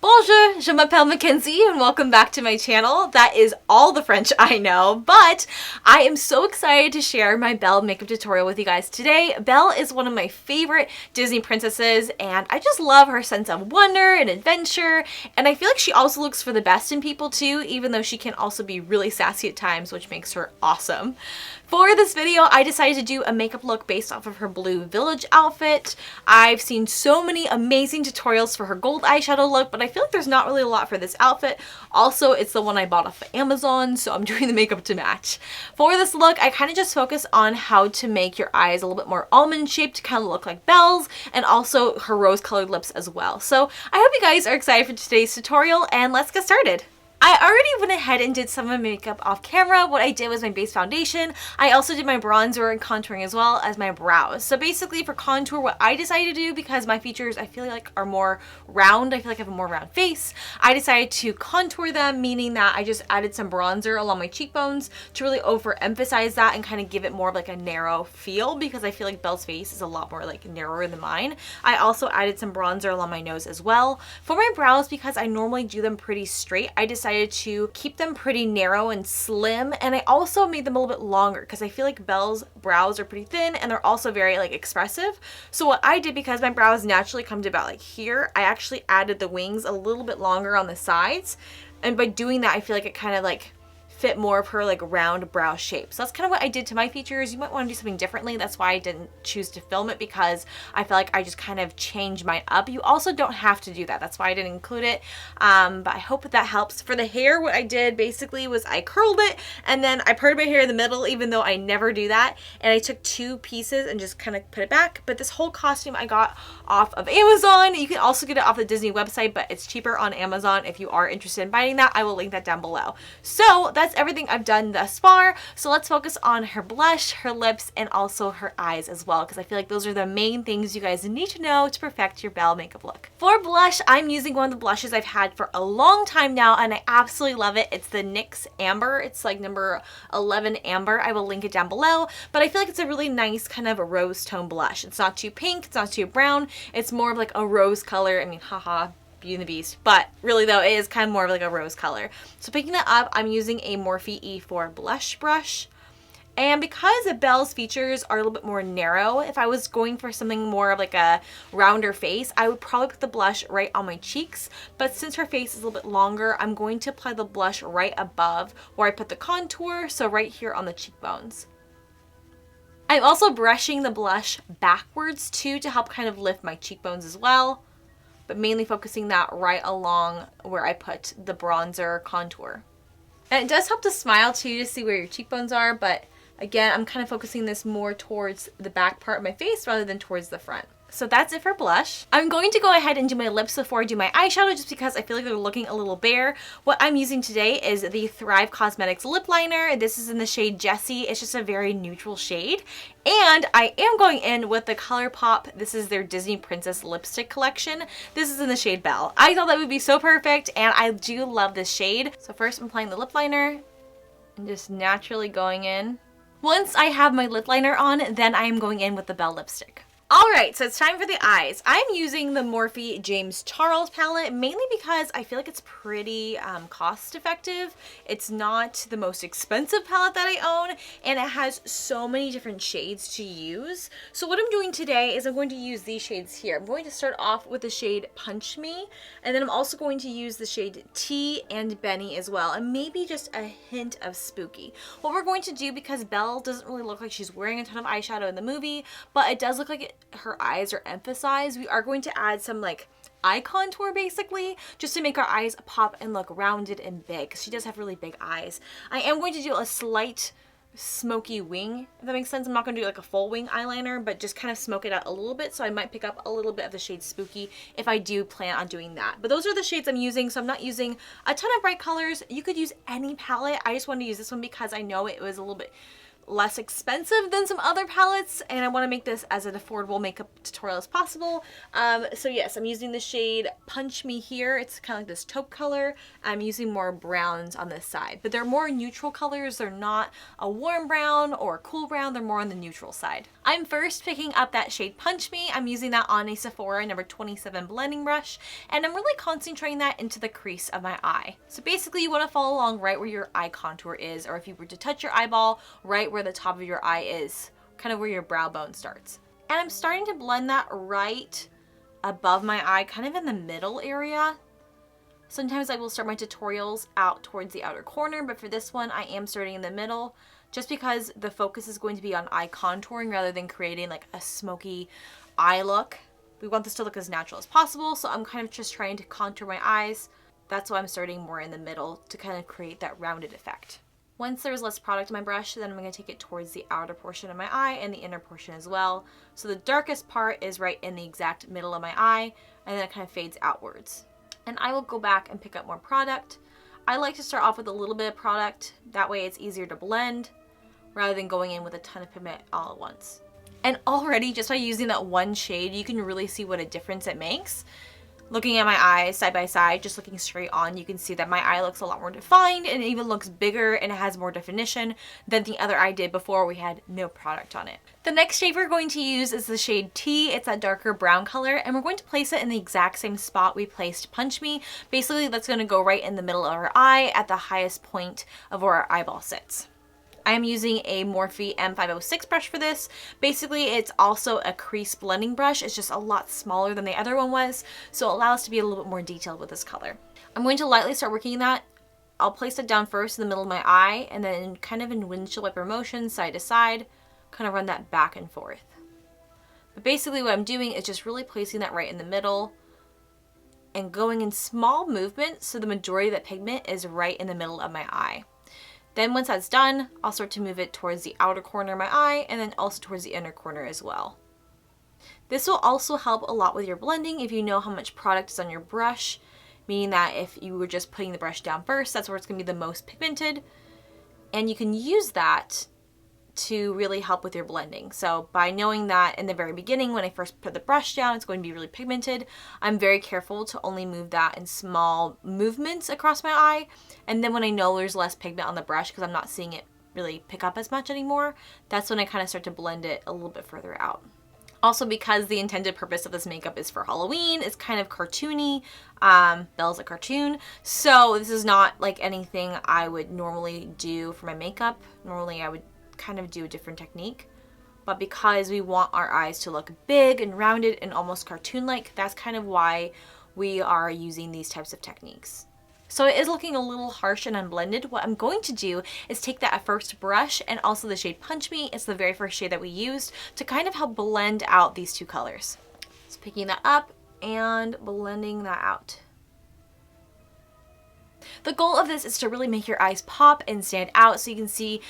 Bonjour, je m'appelle Mackenzie and welcome back to my channel. That is all the French I know, but I am so excited to share my Belle makeup tutorial with you guys today. Belle is one of my favorite Disney princesses and I just love her sense of wonder and adventure, and I feel like she also looks for the best in people too, even though she can also be really sassy at times, which makes her awesome. For this video, I decided to do a makeup look based off of her blue village outfit. I've seen so many amazing tutorials for her gold eyeshadow look, but I feel like there's not really a lot for this outfit. Also, it's the one I bought off of Amazon, so I'm doing the makeup to match. For this look, I kind of just focus on how to make your eyes a little bit more almond shaped to kind of look like Belle's, and also her rose colored lips as well. So I hope you guys are excited for today's tutorial, and let's get started. I already went ahead and did some of my makeup off camera. What I did was my base foundation. I also did my bronzer and contouring as well as my brows. So basically for contour, what I decided to do, because my features I feel like are more round, I feel like I have a more round face, I decided to contour them, meaning that I just added some bronzer along my cheekbones to really overemphasize that and kind of give it more of like a narrow feel, because I feel like Belle's face is a lot more like narrower than mine. I also added some bronzer along my nose as well. For my brows, because I normally do them pretty straight, I decided to keep them pretty narrow and slim, and I also made them a little bit longer because I feel like Belle's brows are pretty thin and they're also very like expressive. So what I did, because my brows naturally come to about like here, I actually added the wings a little bit longer on the sides, and by doing that I feel like it kind of like fit more of her like round brow shape. So that's kind of what I did to my features. You might want to do something differently. That's why I didn't choose to film it, because I feel like I just kind of changed mine up. You also don't have to do that. That's why I didn't include it. But I hope that helps. For the hair, what I did basically was I curled it and then I parted my hair in the middle, even though I never do that. And I took two pieces and just kind of put it back. But this whole costume I got off of Amazon. You can also get it off the Disney website, but it's cheaper on Amazon if you are interested in buying that. I will link that down below. So that's everything I've done thus far. So let's focus on her blush, her lips, and also her eyes as well, because I feel like those are the main things you guys need to know to perfect your Belle makeup look. For blush, I'm using one of the blushes I've had for a long time now, and I absolutely love it. It's the NYX Amber. It's like number 11 Amber. I will link it down below, but I feel like it's a really nice kind of a rose tone blush. It's not too pink, it's not too brown. It's more of like a rose color. I mean, haha, Beauty and the Beast, but really though it is kind of more of like a rose color. So picking that up, I'm using a Morphe E4 blush brush, and because Belle's features are a little bit more narrow, if I was going for something more of like a rounder face, I would probably put the blush right on my cheeks, but since her face is a little bit longer, I'm going to apply the blush right above where I put the contour, so right here on the cheekbones. I'm also brushing the blush backwards too to help kind of lift my cheekbones as well, but mainly focusing that right along where I put the bronzer contour. And it does help to smile too, to see where your cheekbones are, but again, I'm kind of focusing this more towards the back part of my face rather than towards the front. So that's it for blush. I'm going to go ahead and do my lips before I do my eyeshadow, just because I feel like they're looking a little bare. What I'm using today is the Thrive Cosmetics lip liner. This is in the shade Jessie. It's just a very neutral shade. And I am going in with the ColourPop. This is their Disney Princess lipstick collection. This is in the shade Belle. I thought that would be so perfect, and I do love this shade. So first I'm applying the lip liner and just naturally going in. Once I have my lip liner on, then I am going in with the Belle lipstick. Alright, so it's time for the eyes. I'm using the Morphe James Charles palette, mainly because I feel like it's pretty cost effective. It's not the most expensive palette that I own, and it has so many different shades to use. So what I'm doing today is I'm going to use these shades here. I'm going to start off with the shade Punch Me, and then I'm also going to use the shade Tea and Benny as well, and maybe just a hint of Spooky. What we're going to do, because Belle doesn't really look like she's wearing a ton of eyeshadow in the movie, but it does look like her eyes are emphasized, we are going to add some like eye contour basically, just to make our eyes pop and look rounded and big, because she does have really big eyes. I am going to do a slight smoky wing, if that makes sense. I'm not going to do like a full wing eyeliner, but just kind of smoke it out a little bit, so I might pick up a little bit of the shade Spooky if I do plan on doing that. But those are the shades I'm using, so I'm not using a ton of bright colors. You could use any palette. I just wanted to use this one because I know it was a little bit less expensive than some other palettes, and I want to make this as an affordable makeup tutorial as possible. So yes, I'm using the shade Punch Me here. It's kind of like this taupe color. I'm using more browns on this side, but they're more neutral colors. They're not a warm brown or a cool brown. They're more on the neutral side. I'm first picking up that shade Punch Me. I'm using that on a Sephora number 27 blending brush, and I'm really concentrating that into the crease of my eye. So basically you want to follow along right where your eye contour is, or if you were to touch your eyeball, right where the top of your eye is, kind of where your brow bone starts. And I'm starting to blend that right above my eye, kind of in the middle area. Sometimes I will start my tutorials out towards the outer corner, but for this one I am starting in the middle, just because the focus is going to be on eye contouring rather than creating like a smoky eye look. We want this to look as natural as possible, so I'm kind of just trying to contour my eyes. That's why I'm starting more in the middle, to kind of create that rounded effect. Once there's less product in my brush, then I'm going to take it towards the outer portion of my eye and the inner portion as well. So the darkest part is right in the exact middle of my eye, and then it kind of fades outwards. And I will go back and pick up more product. I like to start off with a little bit of product. That way it's easier to blend rather than going in with a ton of pigment all at once. And already, just by using that one shade, you can really see what a difference it makes. Looking at my eyes side by side, just looking straight on, you can see that my eye looks a lot more defined, and it even looks bigger and it has more definition than the other eye did before we had no product on it. The next shade we're going to use is the shade T. It's that darker brown color, and we're going to place it in the exact same spot we placed Punch Me. Basically, that's going to go right in the middle of our eye at the highest point of where our eyeball sits. I'm using a Morphe M506 brush for this. Basically, it's also a crease blending brush. It's just a lot smaller than the other one was, so it allows us to be a little bit more detailed with this color. I'm going to lightly start working that. I'll place it down first in the middle of my eye, and then kind of in windshield wiper motion, side to side, kind of run that back and forth. But basically what I'm doing is just really placing that right in the middle and going in small movements so the majority of that pigment is right in the middle of my eye. Then once that's done, I'll start to move it towards the outer corner of my eye and then also towards the inner corner as well. This will also help a lot with your blending if you know how much product is on your brush, meaning that if you were just putting the brush down first, that's where it's going to be the most pigmented. And you can use that to really help with your blending. So by knowing that in the very beginning, when I first put the brush down, it's going to be really pigmented, I'm very careful to only move that in small movements across my eye. And then when I know there's less pigment on the brush, because I'm not seeing it really pick up as much anymore, that's when I kind of start to blend it a little bit further out. Also, because the intended purpose of this makeup is for Halloween, it's kind of cartoony. Belle's a cartoon, so this is not like anything I would normally do for my makeup. Normally I would kind of do a different technique, but because we want our eyes to look big and rounded and almost cartoon-like, that's kind of why we are using these types of techniques. So it is looking a little harsh and unblended. What I'm going to do is take that first brush and also the shade Punch Me, it's the very first shade that we used, to kind of help blend out these two colors. So picking that up and blending that out. The goal of this is to really make your eyes pop and stand out, so you can see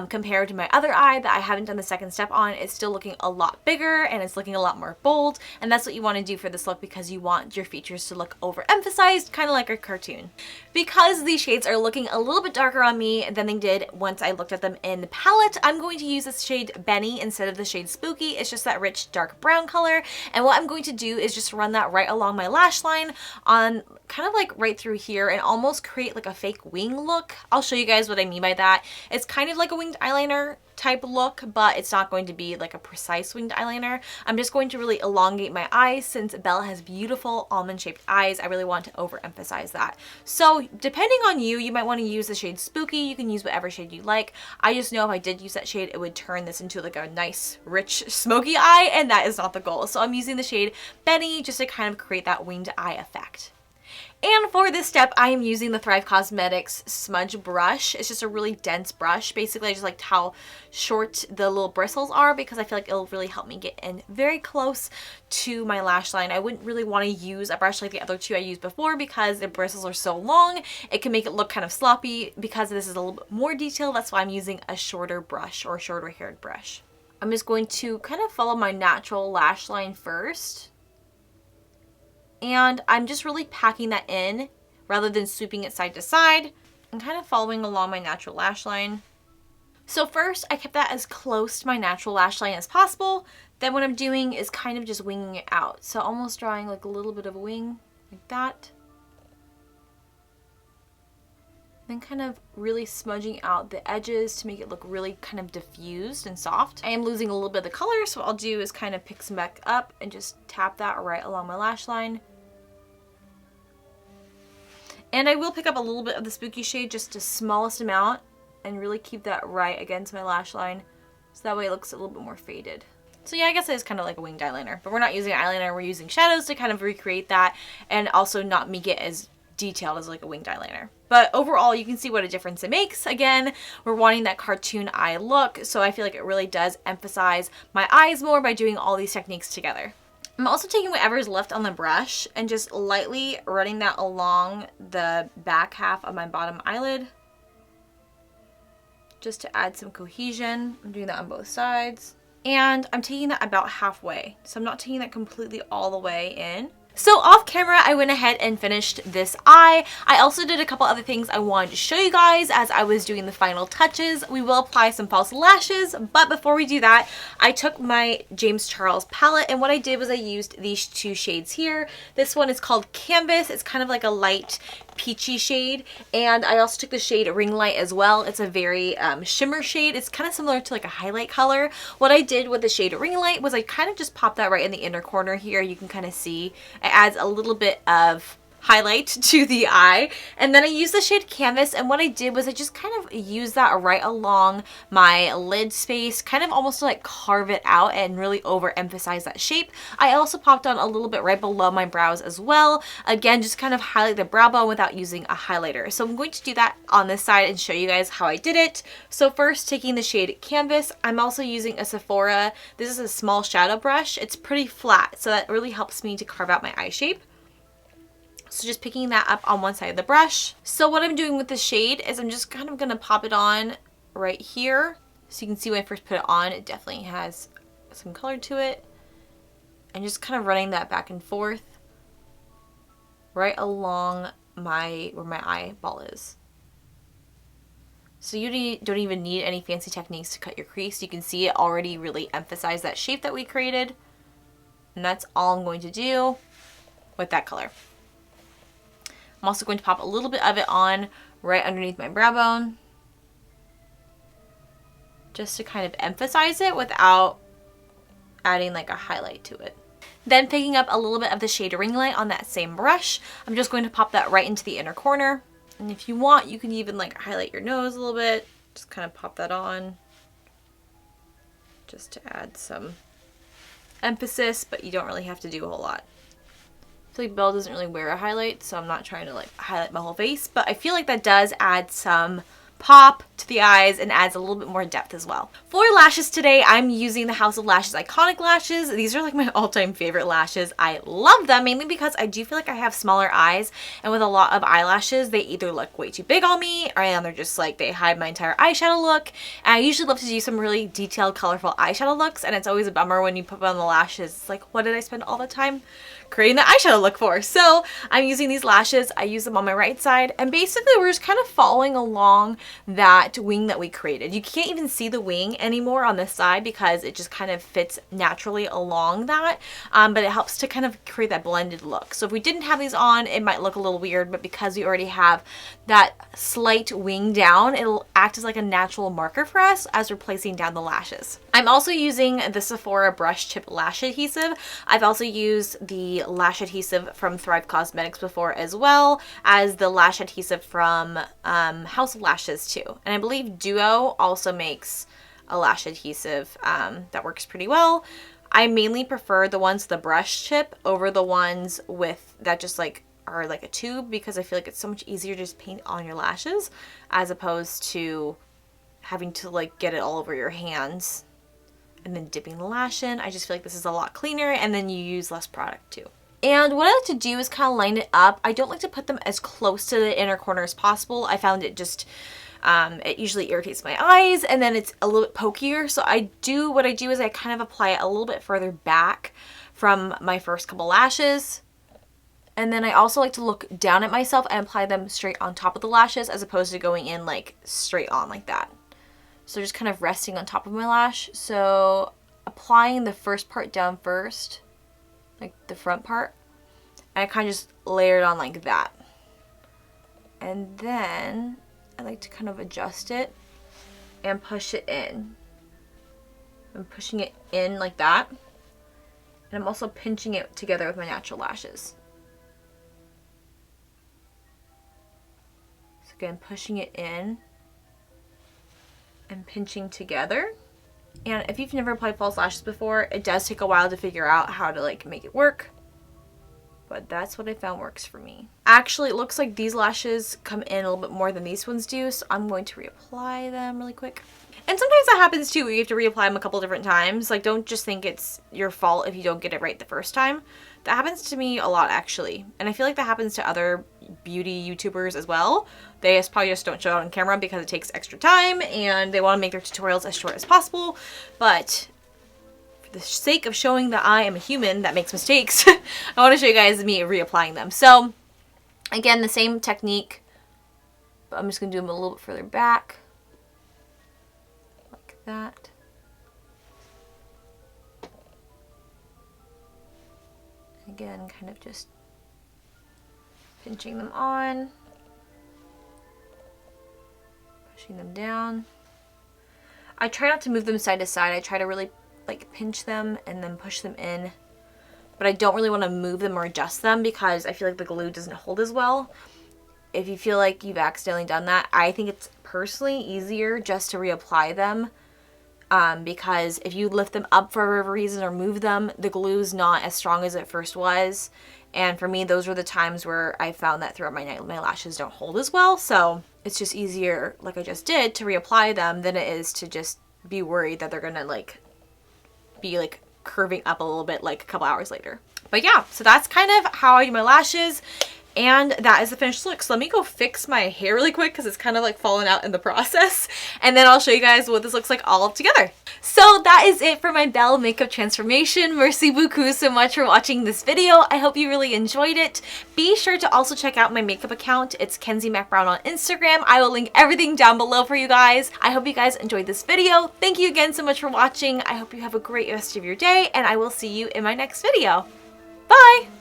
compared to my other eye that I haven't done the second step on, it's still looking a lot bigger and it's looking a lot more bold, and that's what you want to do for this look because you want your features to look overemphasized, kind of like a cartoon. Because these shades are looking a little bit darker on me than they did once I looked at them in the palette, I'm going to use this shade Benny instead of the shade Spooky. It's just that rich dark brown color, and what I'm going to do is just run that right along my lash line on kind of like right through here and almost create like a fake wing look. I'll show you guys what I mean by that. It's kind of like a winged eyeliner type look, but it's not going to be like a precise winged eyeliner. I'm just going to really elongate my eyes. Since Belle has beautiful almond shaped eyes, I really want to overemphasize that. So depending on you, you might want to use the shade Spooky. You can use whatever shade you like. I just know if I did use that shade, it would turn this into like a nice rich smoky eye, and that is not the goal. So I'm using the shade Benny just to kind of create that winged eye effect. And for this step, I am using the Thrive Cosmetics Smudge Brush. It's just a really dense brush. Basically, I just liked how short the little bristles are because I feel like it'll really help me get in very close to my lash line. I wouldn't really want to use a brush like the other two I used before because the bristles are so long. It can make it look kind of sloppy. Because this is a little bit more detailed, that's why I'm using a shorter brush or shorter haired brush. I'm just going to kind of follow my natural lash line first. And I'm just really packing that in rather than swooping it side to side and kind of following along my natural lash line. So first, I kept that as close to my natural lash line as possible. Then what I'm doing is kind of just winging it out. So almost drawing like a little bit of a wing, like that. Then kind of really smudging out the edges to make it look really kind of diffused and soft. I am losing a little bit of the color, so what I'll do is kind of pick some back up and just tap that right along my lash line. And I will pick up a little bit of the spooky shade, just the smallest amount, and really keep that right against my lash line, so that way it looks a little bit more faded. So yeah, I guess it is kind of like a winged eyeliner, but we're not using eyeliner, we're using shadows to kind of recreate that and also not make it as detailed as like a winged eyeliner. But overall, you can see what a difference it makes. Again, we're wanting that cartoon eye look, so I feel like it really does emphasize my eyes more by doing all these techniques together. I'm also taking whatever is left on the brush and just lightly running that along the back half of my bottom eyelid, just to add some cohesion. I'm doing that on both sides. And I'm taking that about halfway, so I'm not taking that completely all the way in. So off camera, I went ahead and finished this eye. I also did a couple other things I wanted to show you guys as I was doing the final touches. We will apply some false lashes, but before we do that, I took my James Charles palette, and what I did was I used these two shades here. This one is called Canvas. It's kind of like a light peachy shade, and I also took the shade Ring Light as well. It's a very shimmer shade. It's kind of similar to like a highlight color. What I did with the shade Ring Light was I kind of just popped that right in the inner corner here. You can kind of see it adds a little bit of highlight to the eye. And then I used the shade Canvas, and what I did was I just kind of used that right along my lid space, kind of almost to like carve it out and really overemphasize that shape. I also popped on a little bit right below my brows as well. Again, just kind of highlight the brow bone without using a highlighter. So I'm going to do that on this side and show you guys how I did it. So first, taking the shade Canvas, I'm also using a Sephora. This is a small shadow brush. It's pretty flat, so that really helps me to carve out my eye shape. So just picking that up on one side of the brush. So what I'm doing with the shade is I'm just kind of going to pop it on right here. So you can see when I first put it on, it definitely has some color to it. And just kind of running that back and forth right along where my eyeball is. So you don't even need any fancy techniques to cut your crease. You can see it already really emphasized that shape that we created. And that's all I'm going to do with that color. I'm also going to pop a little bit of it on right underneath my brow bone, just to kind of emphasize it without adding like a highlight to it. Then picking up a little bit of the shade Ring Light on that same brush, I'm just going to pop that right into the inner corner. And if you want, you can even like highlight your nose a little bit, just kind of pop that on, just to add some emphasis, but you don't really have to do a whole lot. I feel like Belle doesn't really wear a highlight, so I'm not trying to like highlight my whole face, but I feel like that does add some pop to the eyes and adds a little bit more depth as well. For lashes today, I'm using the House of Lashes Iconic Lashes. These are like my all-time favorite lashes. I love them mainly because I do feel like I have smaller eyes, and with a lot of eyelashes, they either look way too big on me, or they're just like they hide my entire eyeshadow look. And I usually love to do some really detailed, colorful eyeshadow looks, and it's always a bummer when you put on the lashes. It's like, what did I spend all the time creating the eyeshadow look for? So I'm using these lashes. I use them on my right side, and basically we're just kind of following along that wing that we created. You can't even see the wing anymore on this side because it just kind of fits naturally along that, but it helps to kind of create that blended look. So if we didn't have these on, it might look a little weird, but because we already have that slight wing down, it'll act as like a natural marker for us as we're placing down the lashes. I'm also using the Sephora Brush Tip Lash Adhesive. I've also used the lash adhesive from Thrive Cosmetics before, as well as the lash adhesive from House of Lashes too. And I believe Duo also makes a lash adhesive that works pretty well. I mainly prefer the ones with the brush tip over the ones with that just like are like a tube, because I feel like it's so much easier to just paint on your lashes as opposed to having to like get it all over your hands and then dipping the lash in. I just feel like this is a lot cleaner, and then you use less product too. And what I like to do is kind of line it up. I don't like to put them as close to the inner corner as possible. I found it just, it usually irritates my eyes, and then it's a little bit pokier. So what I do is I kind of apply it a little bit further back from my first couple lashes. And then I also like to look down at myself and apply them straight on top of the lashes as opposed to going in like straight on like that. So just kind of resting on top of my lash. So applying the first part down first, like the front part, and I kind of just layer it on like that. And then I like to kind of adjust it and push it in. I'm pushing it in like that. And I'm also pinching it together with my natural lashes. So again, pushing it in and pinching together. And if you've never applied false lashes before, it does take a while to figure out how to like make it work. But that's what I found works for me. Actually, it looks like these lashes come in a little bit more than these ones do, so I'm going to reapply them really quick. And sometimes that happens too, you have to reapply them a couple different times. Like, don't just think it's your fault if you don't get it right the first time. That happens to me a lot, actually. And I feel like that happens to other beauty YouTubers as well. They probably just don't show it on camera because it takes extra time and they want to make their tutorials as short as possible. But for the sake of showing that I am a human that makes mistakes, I want to show you guys me reapplying them. So, again, the same technique, but I'm just going to do them a little bit further back. Like that. Again, kind of just pinching them on, pushing them down. I try not to move them side to side. I try to really like pinch them and then push them in, but I don't really want to move them or adjust them because I feel like the glue doesn't hold as well. If you feel like you've accidentally done that, I think it's personally easier just to reapply them. Because if you lift them up for whatever reason or move them, the glue's not as strong as it first was. And for me, those were the times where I found that throughout my night, my lashes don't hold as well. So it's just easier, like I just did, to reapply them than it is to just be worried that they're gonna like be like curving up a little bit like a couple hours later. But yeah, so that's kind of how I do my lashes. And that is the finished look. So let me go fix my hair really quick because it's kind of like falling out in the process. And then I'll show you guys what this looks like all together. So that is it for my Belle makeup transformation. Merci beaucoup so much for watching this video. I hope you really enjoyed it. Be sure to also check out my makeup account. It's Kenzie Mac Brown on Instagram. I will link everything down below for you guys. I hope you guys enjoyed this video. Thank you again so much for watching. I hope you have a great rest of your day and I will see you in my next video. Bye!